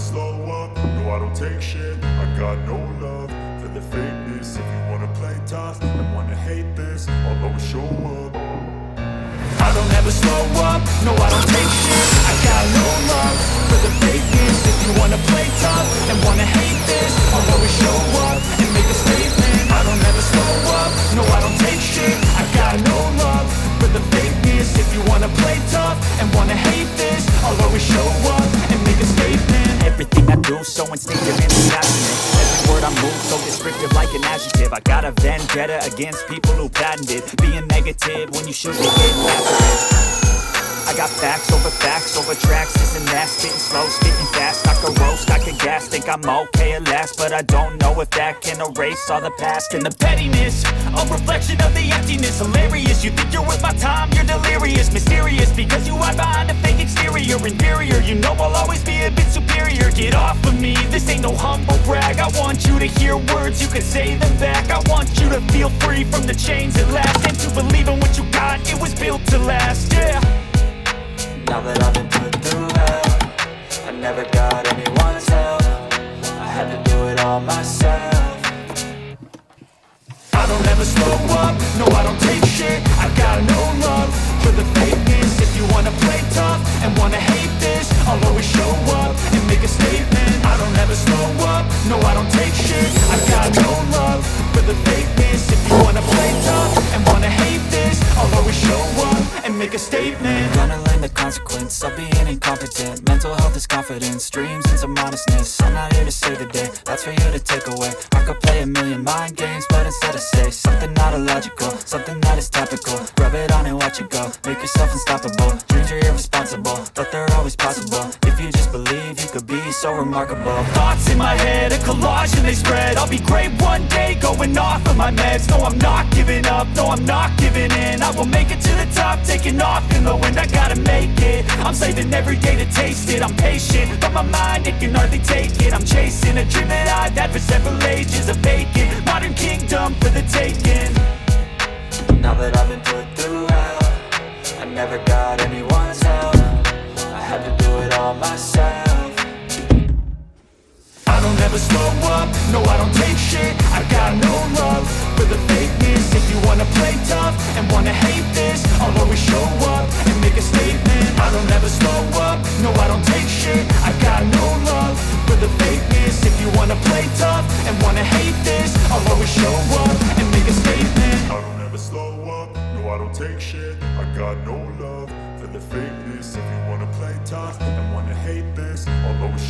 slow up, no I don't take shit. I got no love for the fakeness. If you wanna play tough and wanna hate this, I'll always show up. I don't ever slow up, no I don't take shit. I got no love for the fakeness. If you wanna play tough and wanna hate this, I'll always show up and make a statement. I don't ever slow up, no I don't take shit. I got no love for the fakeness. If you wanna play tough and wanna hate this, I'll always show up and make a statement. Everything I do so instinctive and passionate. Every word I move so descriptive like an adjective. I got a vendetta against people who patented being negative when you should be getting after it. I got facts over tracks, this and that, spitting slow, spitting fast. I could roast, I could gas, think I'm okay at last, but I don't know if that can erase all the past and the pettiness. A reflection of the emptiness, hilarious. You think you're worth my time, you're delirious, mysterious, because you hide behind a fake exterior. Inferior, you know I'll always be a bit superior. Get off of me, this ain't no humble brag. I want you to hear words, you can say them back. I want you to feel free from the chains at last, and to believe in what you got, it was built to last, yeah. Now that I've been put through hell, I never got anyone's help. I had to do it all myself. I don't ever slow up, no I don't take shit. I got no love for the fakeness. If you wanna play tough and wanna hate this, I'll always show up and make a statement. I don't ever slow up, no I don't take shit. I got no love for the fakeness. If you wanna play tough and wanna hate this, I'll always show up and make a statement. Gonna learn the consequence of being incompetent. Mental health is confidence, dreams and some honestness. I'm not here to save the day, that's for you to take away. I could play a million mind games, but instead I say something not illogical, something that is topical. Rub it on and watch it go, make yourself unstoppable. Dreams are irresponsible, but they're always possible. If you just believe, you could be so remarkable. Thoughts in my head, a collage and they spread. I'll be great one day, going off of my meds. No, I'm not giving up, no, I'm not giving in. I will make it to the top, taking off in the wind. I gotta make it, I'm saving every day to taste it. I'm patient, but my mind, it can hardly take it. I'm chasing a dream that I've had for several ages. A vacant, modern kingdom for the taking. Now that I've been put through hell, I never got anyone's help. I had to do it all myself. I don't ever slow up, no I don't take shit. I got no love for the fakeness. If you wanna play tough and wanna hate this, I'll always show up and make a statement. I don't ever slow up, no I don't take shit. I got no love for the fakeness. If you wanna play tough and wanna hate this, I'll always show up and make a statement. I don't ever slow up, no I don't take shit. I got no love for the fakeness. If you wanna play tough and wanna hate this, I'll always